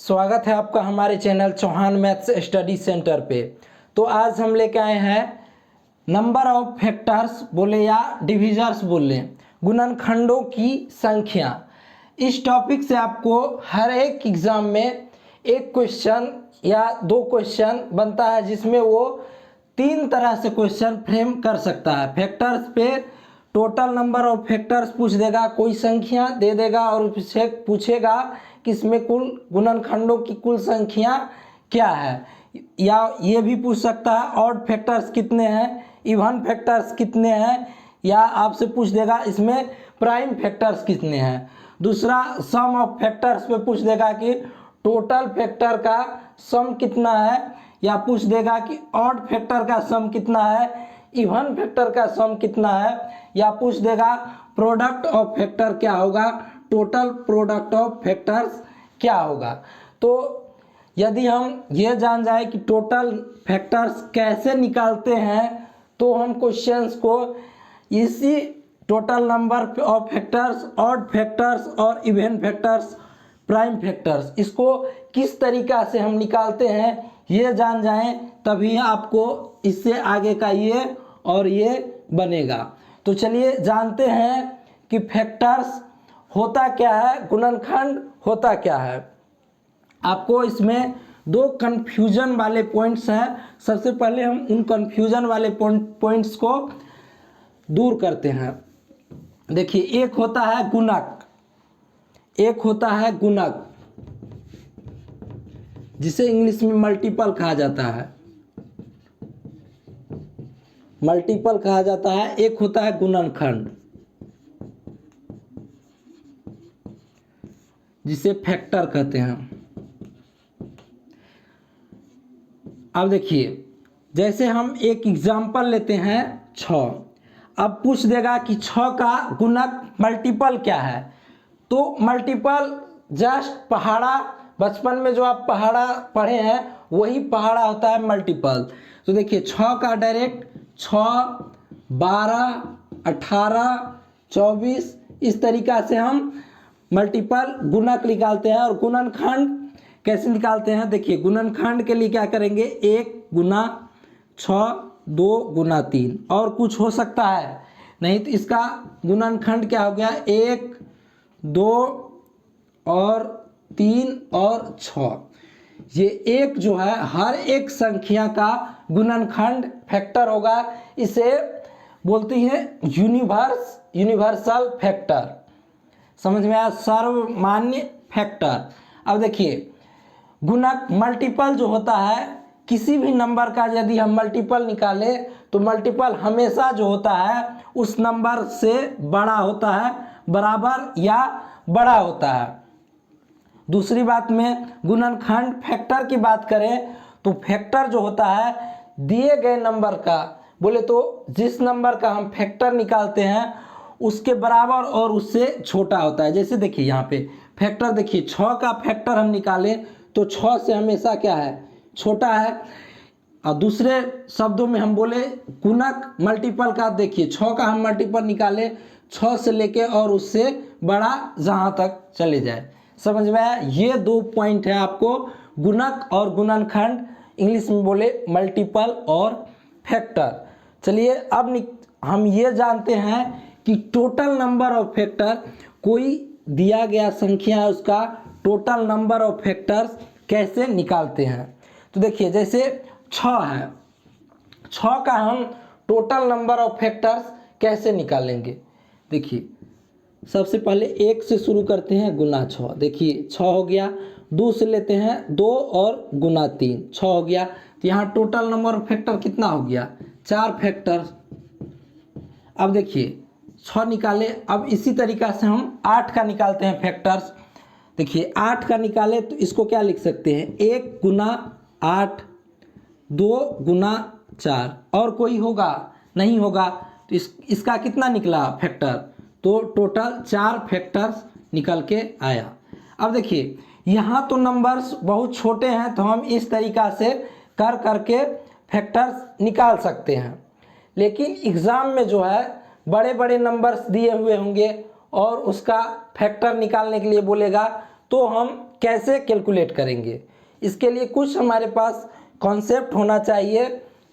स्वागत है आपका हमारे channel Chauhan maths study centre पे। तो आज हम लेके आए हैं नंबर ऑफ फैक्टर्स बोले या डिविजर्स बोले, गुणनखंडों की संख्या। इस टॉपिक से आपको हर एक एग्ज़ाम में एक क्वेश्चन या दो क्वेश्चन बनता है, जिसमें वो तीन तरह से क्वेश्चन फ्रेम कर सकता है। फैक्टर्स पे टोटल नंबर ऑफ फैक्टर्स पूछ देगा, कोई संख्या दे देगा और उससे पूछेगा कि इसमें कुल गुणनखंडों की कुल संख्या क्या है। या ये भी पूछ सकता है ऑड फैक्टर्स कितने हैं, इवन फैक्टर्स कितने हैं, या आपसे पूछ देगा इसमें प्राइम फैक्टर्स कितने हैं। दूसरा सम ऑफ फैक्टर्स पे पूछ देगा कि टोटल फैक्टर का सम कितना है, या पूछ देगा कि ऑड फैक्टर का सम कितना है, इवन फैक्टर का सम कितना है, या पूछ देगा प्रोडक्ट ऑफ फैक्टर क्या होगा, टोटल प्रोडक्ट ऑफ फैक्टर्स क्या होगा। तो यदि हम ये जान जाए कि टोटल फैक्टर्स कैसे निकालते हैं, तो हम क्वेश्चंस को इसी total number of factors, odd factors और इवन फैक्टर्स, प्राइम फैक्टर्स, इसको किस तरीक़ा से हम निकालते हैं ये जान जाएं, तभी आपको इससे आगे का ये और ये बनेगा। तो चलिए जानते हैं कि फैक्टर्स होता क्या है, गुणनखंड होता क्या है। आपको इसमें दो कन्फ्यूजन वाले पॉइंट्स हैं। सबसे पहले हम उन कन्फ्यूजन वाले पॉइंट्स को दूर करते हैं। देखिए, एक होता है गुणक, एक होता है गुणक जिसे इंग्लिश में मल्टीपल कहा जाता है, मल्टीपल कहा जाता है। एक होता है गुणनखंड जिसे फैक्टर कहते हैं। अब देखिए, जैसे हम एक एग्जाम्पल लेते हैं 6। अब पूछ देगा कि 6 का गुणक मल्टीपल क्या है। तो मल्टीपल जस्ट पहाड़ा, बचपन में जो आप पहाड़ा पढ़े हैं वही पहाड़ा होता है मल्टीपल। तो देखिए 6 का डायरेक्ट 6, 12, 18, 24, इस तरीक़ा से हम मल्टीपल गुणक निकालते हैं। और गुणनखंड कैसे निकालते हैं, देखिए गुणनखंड के लिए क्या करेंगे, 1 गुना 6, 2 गुना 3, और कुछ हो सकता है नहीं, तो इसका गुणनखंड क्या हो गया, 1, 2 और 3 और 6। ये एक जो है हर एक संख्या का गुणनखंड फैक्टर होगा। इसे बोलती हैं यूनिवर्सल फैक्टर। समझ में आया, सर्वमान्य फैक्टर। अब देखिए, गुणक मल्टीपल जो होता है, किसी भी नंबर का यदि हम मल्टीपल निकालें तो मल्टीपल हमेशा जो होता है उस नंबर से बड़ा होता है, बराबर या बड़ा होता है। दूसरी बात में गुणनखंड फैक्टर की बात करें तो फैक्टर जो होता है दिए गए नंबर का, बोले तो जिस नंबर का हम फैक्टर निकालते हैं उसके बराबर और उससे छोटा होता है। जैसे देखिए यहाँ पे फैक्टर, देखिए 6 का फैक्टर हम निकालें तो 6 से हमेशा क्या है, छोटा है। और दूसरे शब्दों में हम बोले गुणक मल्टीपल का, देखिए 6 का हम मल्टीपल निकालें 6 से लेके और उससे बड़ा जहाँ तक चले जाए। समझ में आया, ये दो पॉइंट है आपको, गुणक और गुणनखंड, इंग्लिश में बोले मल्टीपल और फैक्टर। चलिए अब हम ये जानते हैं कि टोटल नंबर ऑफ फैक्टर, कोई दिया गया संख्या है उसका टोटल नंबर ऑफ फैक्टर्स कैसे निकालते हैं। तो देखिए जैसे 6 है, 6 का हम टोटल नंबर ऑफ फैक्टर्स कैसे निकालेंगे। देखिए सबसे पहले 1 से शुरू करते हैं, गुना 6। देखिए 6 हो गया, 2 से लेते हैं 2 और गुना 3, 6 हो गया। तो यहाँ टोटल नंबर ऑफ फैक्टर कितना हो गया, 4 फैक्टर। अब देखिए 6 निकाले, अब इसी तरीक़ा से हम 8 का निकालते हैं फैक्टर्स। देखिए 8 का निकाले तो इसको क्या लिख सकते हैं, 1 गुना 8, 2 गुना 4, और कोई होगा नहीं होगा। तो इसका कितना निकला फैक्टर, तो टोटल 4 फैक्टर्स निकल के आया। अब देखिए यहाँ तो नंबर्स बहुत छोटे हैं, तो हम इस तरीक़ा से कर करके फैक्टर्स निकाल सकते हैं। लेकिन एग्ज़ाम में जो है बड़े बड़े नंबर्स दिए हुए होंगे और उसका फैक्टर निकालने के लिए बोलेगा, तो हम कैसे कैलकुलेट करेंगे, इसके लिए कुछ हमारे पास कॉन्सेप्ट होना चाहिए,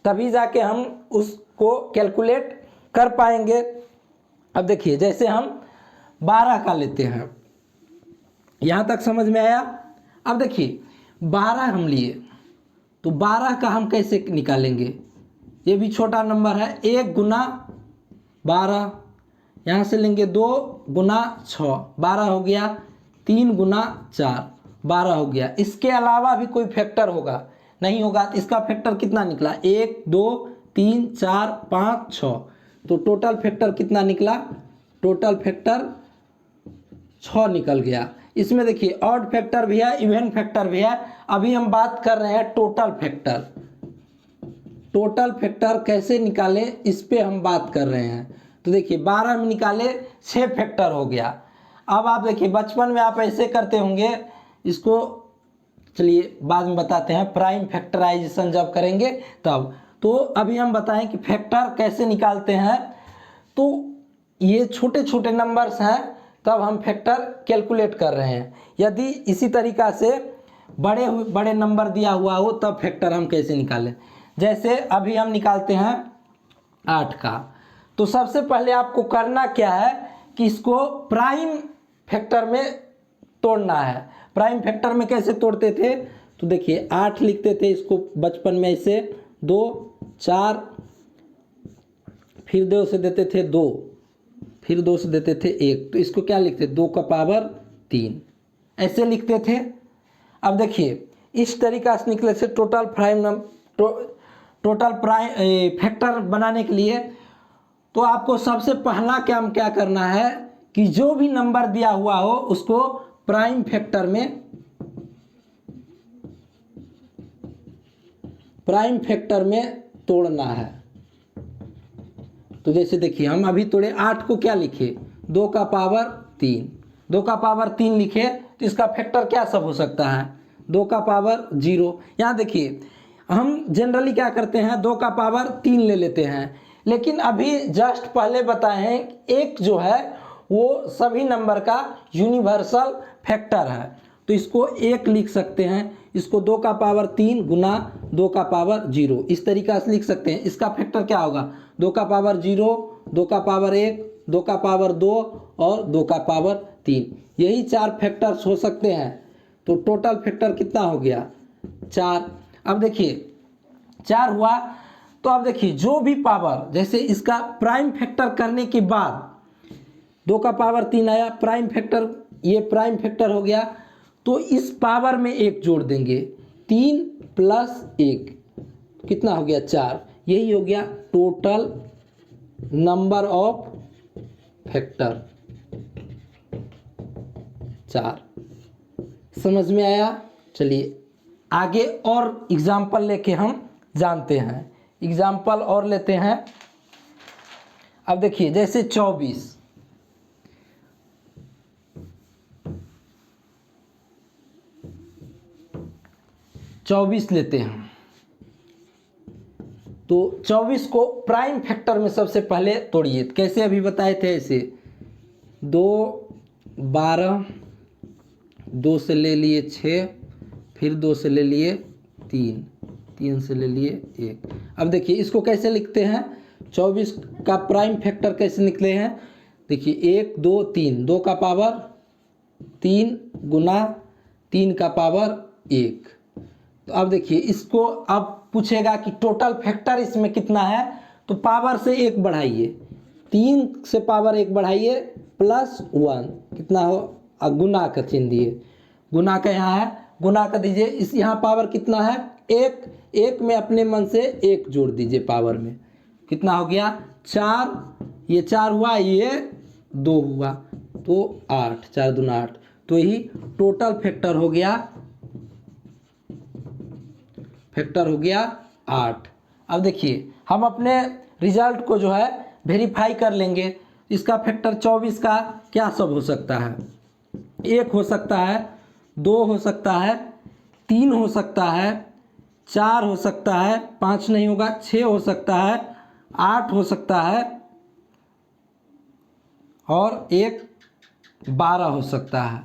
तभी जाके हम उसको कैलकुलेट कर पाएंगे। अब देखिए जैसे हम 12 का लेते हैं, यहाँ तक समझ में आया। अब देखिए 12 हम लिए तो 12 का हम कैसे निकालेंगे, ये भी छोटा नंबर है, 1 गुना 12, यहाँ से लेंगे 2 गुना 6, 12 हो गया, 3 गुना 4, 12 हो गया। इसके अलावा भी कोई फैक्टर होगा, नहीं होगा, तो इसका फैक्टर कितना निकला, 1 2 3 4 5 6, तो टोटल फैक्टर कितना निकला, टोटल फैक्टर 6 निकल गया। इसमें देखिए ऑड फैक्टर भी है, इवन फैक्टर भी है। अभी हम बात कर रहे हैं टोटल फैक्टर। टोटल फैक्टर कैसे निकालें इस पे हम बात कर रहे हैं। तो देखिए 12 में निकाले 6 फैक्टर हो गया। अब आप देखिए बचपन में आप ऐसे करते होंगे, इसको चलिए बाद में बताते हैं, प्राइम फैक्टराइजेशन जब करेंगे तब। तो अभी हम बताएं कि फैक्टर कैसे निकालते हैं। तो ये छोटे छोटे नंबर्स हैं, तब हम फैक्टर कैलकुलेट कर रहे हैं। यदि इसी तरीक़ा से बड़े नंबर दिया हुआ हो तब फैक्टर हम कैसे निकालें। जैसे अभी हम निकालते हैं 8 का, तो सबसे पहले आपको करना क्या है कि इसको प्राइम फैक्टर में तोड़ना है। प्राइम फैक्टर में कैसे तोड़ते थे, तो देखिए 8 लिखते थे इसको बचपन में ऐसे, 2 4, फिर 2 से देते थे 2, फिर 2 से देते थे 1, तो इसको क्या लिखते, 2 का पावर 3, ऐसे लिखते थे। अब देखिए इस तरीक़ा से निकले से टोटल फैक्टर बनाने के लिए तो आपको सबसे पहला काम क्या करना है कि जो भी नंबर दिया हुआ हो उसको प्राइम फैक्टर में तोड़ना है। तो जैसे देखिए हम अभी तोड़े 8 को, क्या लिखे, 2 का पावर 3, 2 का पावर 3 लिखे, तो इसका फैक्टर क्या सब हो सकता है, 2 का पावर 0। यहाँ देखिए हम जनरली क्या करते हैं, 2 का पावर 3 ले लेते हैं, लेकिन अभी जस्ट पहले बताए हैं एक जो है वो सभी नंबर का यूनिवर्सल फैक्टर है, तो इसको 1 लिख सकते हैं। इसको 2 का पावर 3 गुना 2 का पावर 0, इस तरीक़ा से लिख सकते हैं। इसका फैक्टर क्या होगा, 2 का पावर 0, 2 का पावर 1, 2 का पावर 2 और 2 का पावर 3, यही 4 फैक्टर्स हो सकते हैं। तो टोटल फैक्टर कितना हो गया, 4। अब देखिए 4 हुआ, तो अब देखिए जो भी पावर, जैसे इसका प्राइम फैक्टर करने के बाद 2 का पावर 3 आया, प्राइम फैक्टर, ये प्राइम फैक्टर हो गया, तो इस पावर में 1 जोड़ देंगे, 3 प्लस 1 कितना हो गया, 4, यही हो गया टोटल नंबर ऑफ फैक्टर, 4। समझ में आया। चलिए आगे और एग्जाम्पल लेके हम जानते हैं, एग्जाम्पल और लेते हैं। अब देखिए जैसे 24 लेते हैं, तो 24 को प्राइम फैक्टर में सबसे पहले तोड़िए। कैसे अभी बताए थे ऐसे, 2 12, 2 से ले लिए 6, फिर 2 से ले लिए 3, 3 से ले लिए 1। अब देखिए इसको कैसे लिखते हैं, 24 का प्राइम फैक्टर कैसे निकले हैं, देखिए 1 2 3, 2 का पावर 3 गुना 3 का पावर 1। तो अब देखिए इसको अब पूछेगा कि टोटल फैक्टर इसमें कितना है, तो पावर से 1 बढ़ाइए, 3 से पावर 1 बढ़ाइए प्लस 1, कितना हो, गुना का चिन्ह दिए, गुना का यहाँ है, गुना कर दीजिए। इस यहाँ पावर कितना है, 1, 1 में अपने मन से 1 जोड़ दीजिए पावर में, कितना हो गया, 4, ये 4 हुआ, ये 2 हुआ, तो 8, 4 दूना 8, तो यही टोटल फैक्टर हो गया, 8। अब देखिए हम अपने रिजल्ट को जो है वेरीफाई कर लेंगे। इसका फैक्टर 24 का क्या सब हो सकता है, 1 हो सकता है, 2 हो सकता है, 3 हो सकता है, 4 हो सकता है, 5 नहीं होगा, 6 हो सकता है, 8 हो सकता है और 1 12 हो सकता है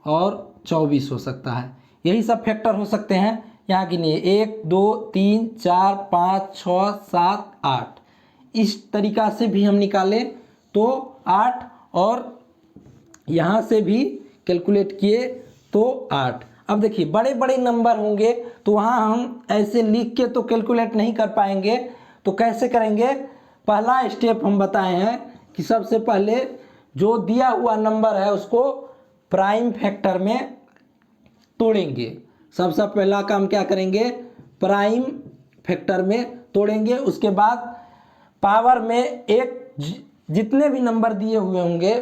और 24 हो सकता है। यही सब फैक्टर हो सकते हैं। यहाँ गिनिए 1 2 3 4 5 6 7 8। इस तरीक़ा से भी हम निकालें तो 8, और यहाँ से भी कैलकुलेट किए तो 8। अब देखिए बड़े बड़े नंबर होंगे तो वहाँ हम ऐसे लिख के तो कैलकुलेट नहीं कर पाएंगे, तो कैसे करेंगे? पहला स्टेप हम बताए हैं कि सबसे पहले जो दिया हुआ नंबर है उसको प्राइम फैक्टर में तोड़ेंगे। सबसे पहला काम क्या करेंगे? प्राइम फैक्टर में तोड़ेंगे। उसके बाद पावर में एक जितने भी नंबर दिए हुए होंगे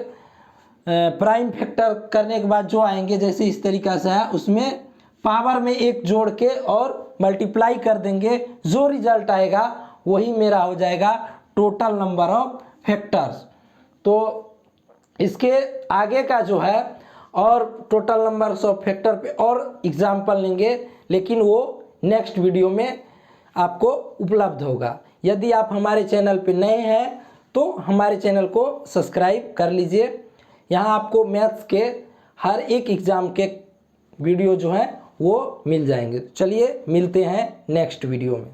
प्राइम फैक्टर करने के बाद जो आएंगे, जैसे इस तरीक़ा से है, उसमें पावर में एक जोड़ के और मल्टीप्लाई कर देंगे। जो रिजल्ट आएगा वही मेरा हो जाएगा टोटल नंबर ऑफ फैक्टर्स। तो इसके आगे का जो है और टोटल नंबर्स ऑफ फैक्टर पे और एग्जाम्पल लेंगे, लेकिन वो नेक्स्ट वीडियो में आपको उपलब्ध होगा। यदि आप हमारे चैनल पे नए हैं तो हमारे चैनल को सब्सक्राइब कर लीजिए। यहाँ आपको मैथ्स के हर एक एग्ज़ाम के वीडियो जो हैं वो मिल जाएंगे। चलिए मिलते हैं नेक्स्ट वीडियो में।